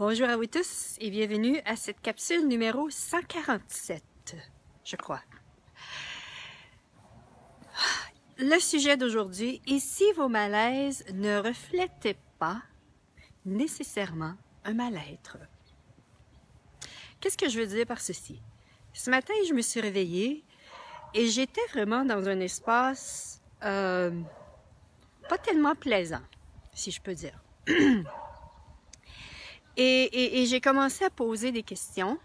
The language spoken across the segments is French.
Bonjour à vous tous et bienvenue à cette capsule numéro 147, je crois. Le sujet d'aujourd'hui, et si vos malaises ne reflétaient pas nécessairement un mal-être? Qu'est-ce que je veux dire par ceci? Ce matin, je me suis réveillée et j'étais vraiment dans un espace pas tellement plaisant, si je peux dire. Et j'ai commencé à poser des questions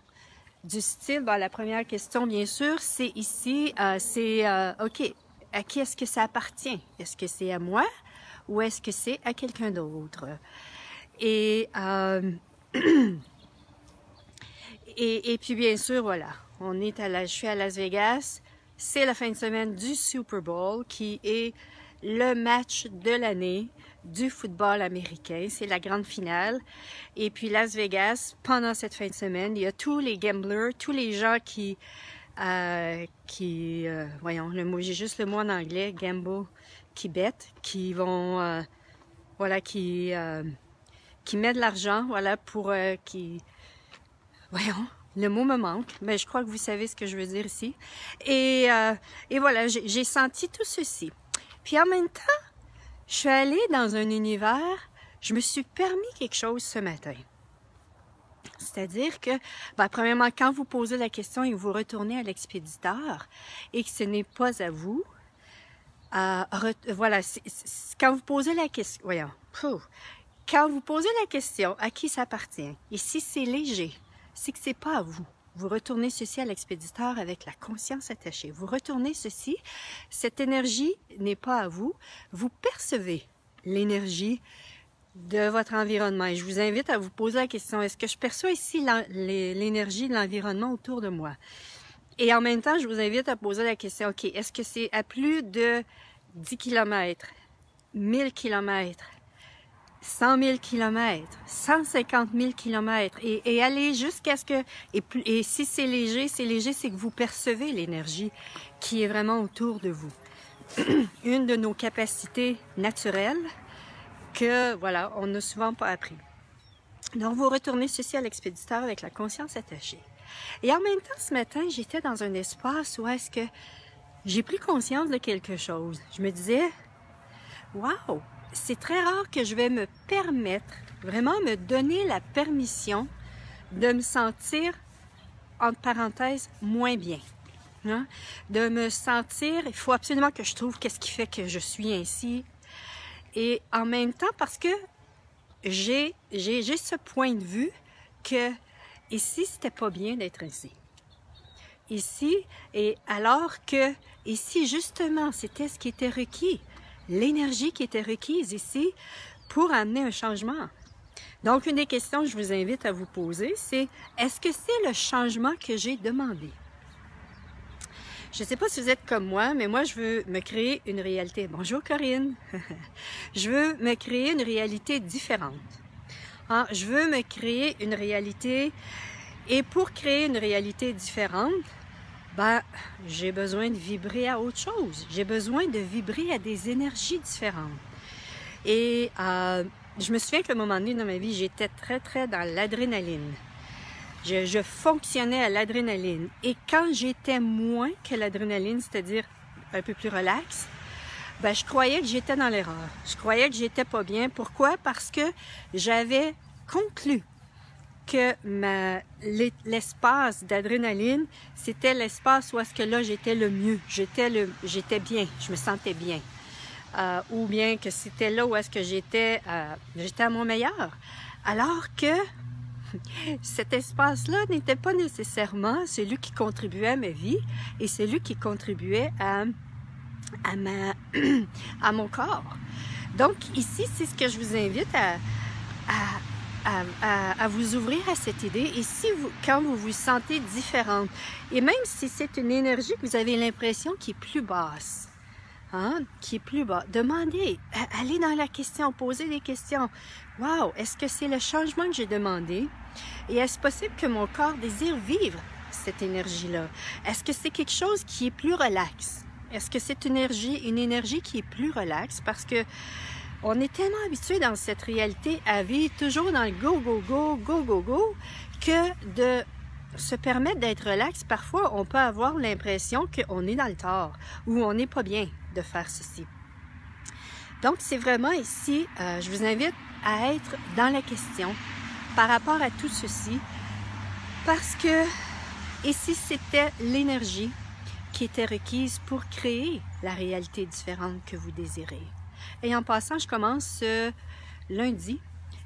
du style, la première question, bien sûr, c'est ici, OK, à qui est-ce que ça appartient? Est-ce que c'est à moi ou est-ce que c'est à quelqu'un d'autre? Et puis, bien sûr, voilà, je suis à Las Vegas, c'est la fin de semaine du Super Bowl qui est le match de l'année du football américain. C'est la grande finale. Et puis Las Vegas, pendant cette fin de semaine, il y a tous les gamblers, tous les gens voyons, j'ai juste le mot en anglais, gamble, qui bettent, qui vont, qui mettent de l'argent, pour voyons, le mot me manque, mais je crois que vous savez ce que je veux dire ici. Et voilà, j'ai senti tout ceci. Puis en même temps, je suis allée dans un univers, je me suis permis quelque chose ce matin. C'est-à-dire que, premièrement, quand vous posez la question et que vous retournez à l'expéditeur et que ce n'est pas à vous, quand vous posez la question, quand vous posez la question à qui ça appartient, et si c'est léger, c'est que c'est pas à vous. Vous retournez ceci à l'expéditeur avec la conscience attachée. Vous retournez ceci, cette énergie n'est pas à vous. Vous percevez l'énergie de votre environnement. Et je vous invite à vous poser la question, est-ce que je perçois ici l'énergie de l'environnement autour de moi? Et en même temps, je vous invite à poser la question, OK, est-ce que c'est à plus de 10 km, 1000 km, 100 000 km, 150 000 km et aller jusqu'à ce que... Et si c'est léger, c'est que vous percevez l'énergie qui est vraiment autour de vous. Une de nos capacités naturelles que, on n'a souvent pas appris. Donc, vous retournez ceci à l'expéditeur avec la conscience attachée. Et en même temps, ce matin, j'étais dans un espace où est-ce que j'ai pris conscience de quelque chose. Je me disais, wow! C'est très rare que je vais me permettre, vraiment me donner la permission de me sentir, entre parenthèses, moins bien. Hein? De me sentir, il faut absolument que je trouve qu'est-ce qui fait que je suis ainsi. Et en même temps, parce que j'ai ce point de vue que ici, c'était pas bien d'être ici. Ici, et alors que ici, justement, c'était ce qui était requis. L'énergie qui était requise ici pour amener un changement. Donc, une des questions que je vous invite à vous poser, c'est est-ce que c'est le changement que j'ai demandé? Je ne sais pas si vous êtes comme moi, mais moi, je veux me créer une réalité. Bonjour Corinne! Je veux me créer une réalité différente. Hein? Je veux me créer une réalité, et pour créer une réalité différente, j'ai besoin de vibrer à autre chose. J'ai besoin de vibrer à des énergies différentes. Et je me souviens qu'à un moment donné dans ma vie, j'étais très, très dans l'adrénaline. Je fonctionnais à l'adrénaline. Et quand j'étais moins que l'adrénaline, c'est-à-dire un peu plus relax, je croyais que j'étais dans l'erreur. Je croyais que j'étais pas bien. Pourquoi? Parce que j'avais conclu que l'espace d'adrénaline, c'était l'espace où est-ce que là, j'étais le mieux. J'étais bien, je me sentais bien. Ou bien que c'était là où est-ce que j'étais à mon meilleur. Alors que cet espace-là n'était pas nécessairement celui qui contribuait à ma vie et celui qui contribuait à mon corps. Donc ici, c'est ce que je vous invite à vous ouvrir à cette idée. Et quand vous vous sentez différente, et même si c'est une énergie que vous avez l'impression qui est plus basse, qui est plus bas, demandez, allez dans la question, posez des questions. Wow, est-ce que c'est le changement que j'ai demandé? Et est-ce possible que mon corps désire vivre cette énergie-là? Est-ce que c'est quelque chose qui est plus relax? Est-ce que c'est une énergie qui est plus relaxe? Parce que on est tellement habitué dans cette réalité à vivre toujours dans le go, go, go, go, go, go, que de se permettre d'être relax, parfois on peut avoir l'impression qu'on est dans le tort ou on n'est pas bien de faire ceci. Donc c'est vraiment ici, je vous invite à être dans la question par rapport à tout ceci, parce que ici c'était l'énergie qui était requise pour créer la réalité différente que vous désirez. Et en passant, je commence ce lundi,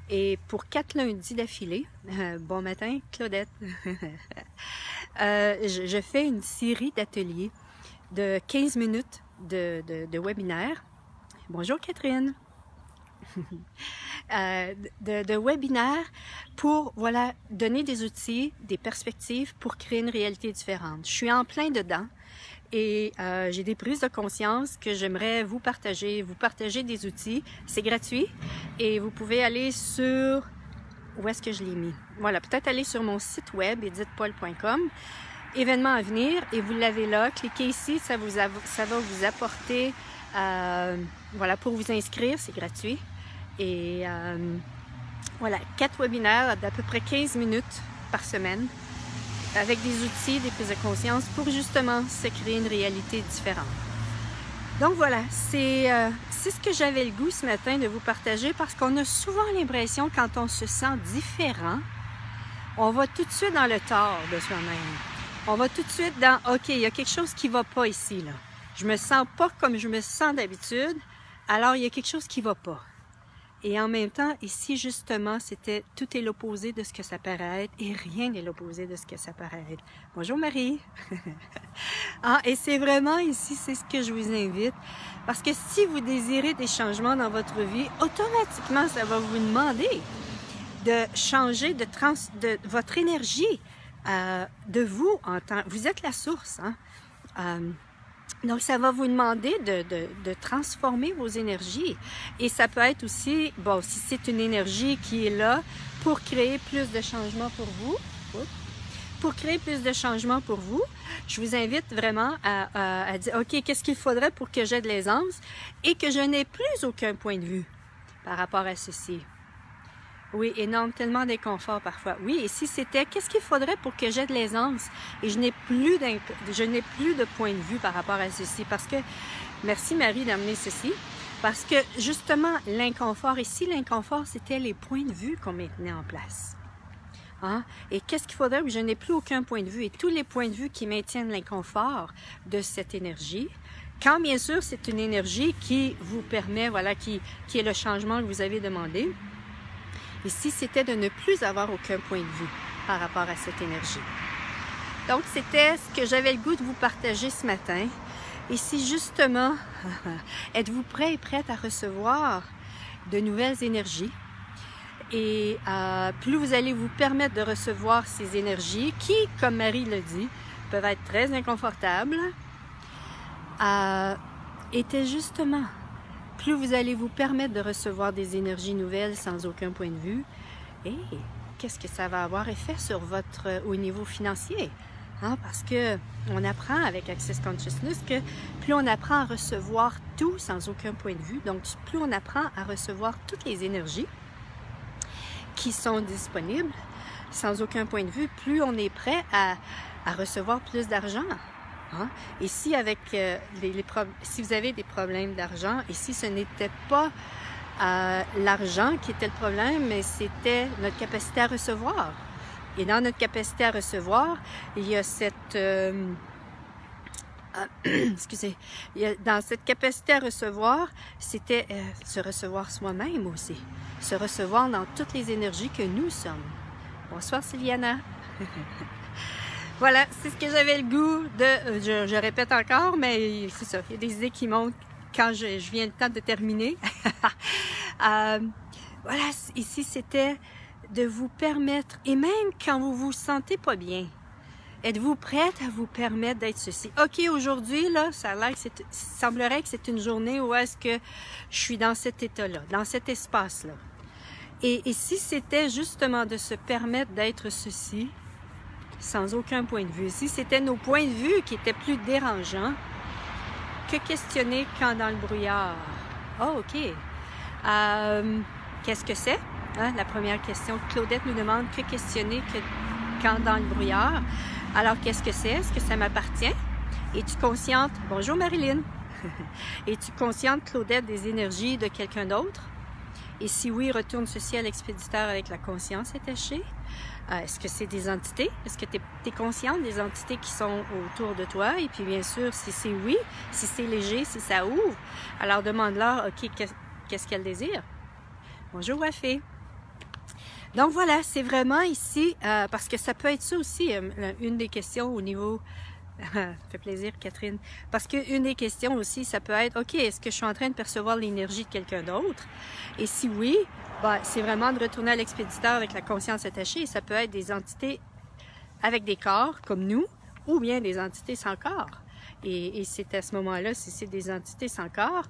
et pour 4 lundis d'affilée, bon matin Claudette, je fais une série d'ateliers de 15 minutes de webinaire. Bonjour Catherine! de webinaires pour voilà, donner des outils, des perspectives pour créer une réalité différente. Je suis en plein dedans. Et j'ai des prises de conscience que j'aimerais vous partager des outils. C'est gratuit et vous pouvez aller sur... Où est-ce que je l'ai mis? Voilà, peut-être aller sur mon site web, edithpaul.com, événements à venir, et vous l'avez là. Cliquez ici, ça va vous apporter... voilà, pour vous inscrire, c'est gratuit. Et voilà, 4 webinaires d'à peu près 15 minutes par semaine, avec des outils, des prises de conscience pour justement se créer une réalité différente. Donc voilà, c'est ce que j'avais le goût ce matin de vous partager, parce qu'on a souvent l'impression, quand on se sent différent, on va tout de suite dans le tort de soi-même. On va tout de suite dans « OK, il y a quelque chose qui ne va pas ici, là. Je me sens pas comme je me sens d'habitude, alors il y a quelque chose qui ne va pas. » Et en même temps, ici, justement, tout est l'opposé de ce que ça paraît être, et rien n'est l'opposé de ce que ça paraît être. Bonjour Marie! Et c'est vraiment ici, c'est ce que je vous invite, parce que si vous désirez des changements dans votre vie, automatiquement, ça va vous demander de changer de votre énergie, de vous en tant... Vous êtes la source, hein? Donc, ça va vous demander de transformer vos énergies. Et ça peut être aussi, bon, si c'est une énergie qui est là pour créer plus de changements pour vous, je vous invite vraiment à dire, OK, qu'est-ce qu'il faudrait pour que j'aie de l'aisance et que je n'ai plus aucun point de vue par rapport à ceci. Oui, énorme, tellement d'inconfort parfois. Oui, et si c'était, qu'est-ce qu'il faudrait pour que j'aie de l'aisance et je n'ai plus de point de vue par rapport à ceci? Parce que, merci Marie d'amener ceci, parce que justement, l'inconfort, ici, l'inconfort, c'était les points de vue qu'on maintenait en place. Hein? Et qu'est-ce qu'il faudrait? Je n'ai plus aucun point de vue. Et tous les points de vue qui maintiennent l'inconfort de cette énergie, quand bien sûr, c'est une énergie qui vous permet, voilà, qui est le changement que vous avez demandé. Ici, c'était de ne plus avoir aucun point de vue par rapport à cette énergie. Donc, c'était ce que j'avais le goût de vous partager ce matin. Ici, justement, êtes-vous prêts et prêtes à recevoir de nouvelles énergies? Et plus vous allez vous permettre de recevoir ces énergies qui, comme Marie le dit, peuvent être très inconfortables, étaient justement... Plus vous allez vous permettre de recevoir des énergies nouvelles sans aucun point de vue, et qu'est-ce que ça va avoir effet sur au niveau financier? Hein? Parce que on apprend avec Access Consciousness que plus on apprend à recevoir tout sans aucun point de vue, donc plus on apprend à recevoir toutes les énergies qui sont disponibles sans aucun point de vue, plus on est prêt à recevoir plus d'argent. Hein? Ici, avec si vous avez des problèmes d'argent, ici, ce n'était pas l'argent qui était le problème, mais c'était notre capacité à recevoir. Et dans notre capacité à recevoir, il y a cette... excusez. Dans cette capacité à recevoir, c'était se recevoir soi-même aussi. Se recevoir dans toutes les énergies que nous sommes. Bonsoir, Sylviana. Voilà, c'est ce que j'avais le goût de... Je répète encore, mais c'est ça. Il y a des idées qui montent quand je viens le temps de terminer. Voilà, ici, c'était de vous permettre, et même quand vous vous sentez pas bien, êtes-vous prête à vous permettre d'être ceci? OK, aujourd'hui, là, ça a l'air que semblerait que c'est une journée où est-ce que je suis dans cet état-là, dans cet espace-là. Et si c'était justement de se permettre d'être ceci, sans aucun point de vue. Si c'était nos points de vue qui étaient plus dérangeants, que questionner quand dans le brouillard? Oh, OK. Qu'est-ce que c'est? Hein? La première question, Claudette nous demande que questionner quand dans le brouillard. Alors, qu'est-ce que c'est? Est-ce que ça m'appartient? Es-tu consciente? Bonjour Marilyn! Es-tu consciente, Claudette, des énergies de quelqu'un d'autre? Et si oui, retourne ceci à l'expéditeur avec la conscience attachée. Est-ce que c'est des entités? Est-ce que tu es consciente des entités qui sont autour de toi? Et puis bien sûr, si c'est oui, si c'est léger, si ça ouvre, alors demande-leur, OK, qu'est-ce qu'elle désire? Bonjour Wafé. Donc voilà, c'est vraiment ici, parce que ça peut être ça aussi, une des questions au niveau... Ça fait plaisir, Catherine. Parce qu'une des questions aussi, ça peut être, OK, est-ce que je suis en train de percevoir l'énergie de quelqu'un d'autre? Et si oui, ben, c'est vraiment de retourner à l'expéditeur avec la conscience attachée. Ça peut être des entités avec des corps, comme nous, ou bien des entités sans corps. Et c'est à ce moment-là, si c'est des entités sans corps,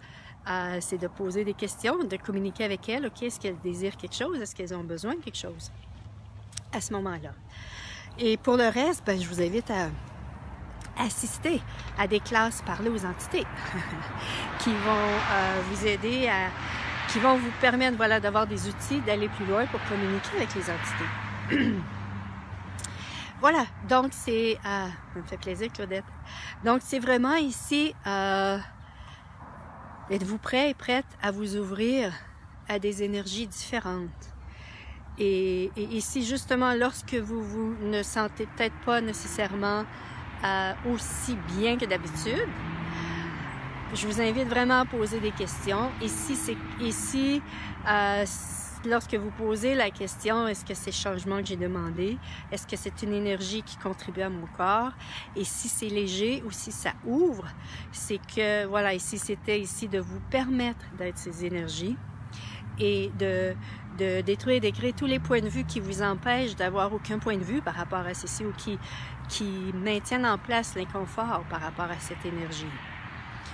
c'est de poser des questions, de communiquer avec elles. OK, est-ce qu'elles désirent quelque chose? Est-ce qu'elles ont besoin de quelque chose? À ce moment-là. Et pour le reste, ben, je vous invite à assister à des classes parler aux entités qui vont vous aider qui vont vous permettre, voilà, d'avoir des outils, d'aller plus loin pour communiquer avec les entités. Voilà, donc c'est... ça me fait plaisir, Claudette. Donc c'est vraiment ici, êtes-vous prêts et prêtes à vous ouvrir à des énergies différentes? Et ici, justement, lorsque vous ne sentez peut-être pas nécessairement aussi bien que d'habitude, je vous invite vraiment à poser des questions. Ici, lorsque vous posez la question, est-ce que c'est le changement que j'ai demandé? Est-ce que c'est une énergie qui contribue à mon corps? Et si c'est léger ou si ça ouvre, c'est que, voilà, ici, c'était ici de vous permettre d'être ces énergies et de détruire et d'écrire tous les points de vue qui vous empêchent d'avoir aucun point de vue par rapport à ceci ou qui maintiennent en place l'inconfort par rapport à cette énergie.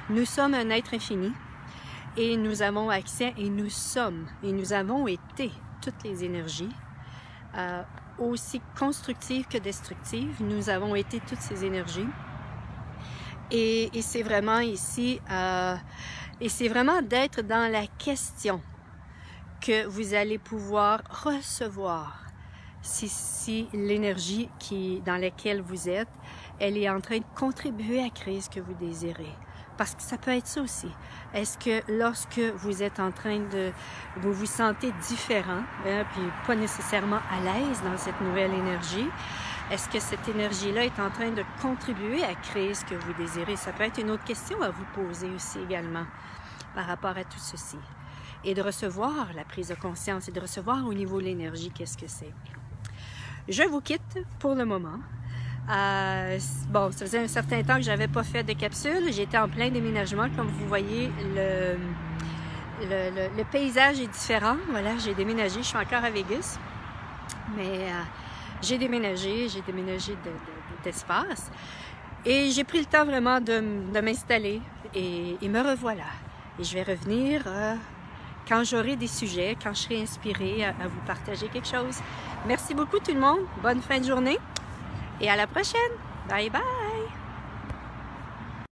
Nous sommes un être infini et nous avons accès et nous sommes et nous avons été toutes les énergies, aussi constructives que destructives. Nous avons été toutes ces énergies et c'est vraiment ici, et c'est vraiment d'être dans la question que vous allez pouvoir recevoir si l'énergie dans laquelle vous êtes, elle est en train de contribuer à créer ce que vous désirez. Parce que ça peut être ça aussi. Est-ce que lorsque vous êtes en train vous vous sentez différent, puis pas nécessairement à l'aise dans cette nouvelle énergie, est-ce que cette énergie-là est en train de contribuer à créer ce que vous désirez? Ça peut être une autre question à vous poser aussi également par rapport à tout ceci. Et de recevoir la prise de conscience et de recevoir au niveau de l'énergie, qu'est-ce que c'est. Je vous quitte pour le moment. Bon, ça faisait un certain temps que je n'avais pas fait de capsule. J'étais en plein déménagement. Comme vous voyez, le paysage est différent. Voilà, j'ai déménagé. Je suis encore à Vegas. Mais j'ai déménagé d'espace. Et j'ai pris le temps vraiment de m'installer. Et me revoilà. Et je vais revenir... quand j'aurai des sujets, quand je serai inspirée à vous partager quelque chose. Merci beaucoup tout le monde. Bonne fin de journée et à la prochaine. Bye bye!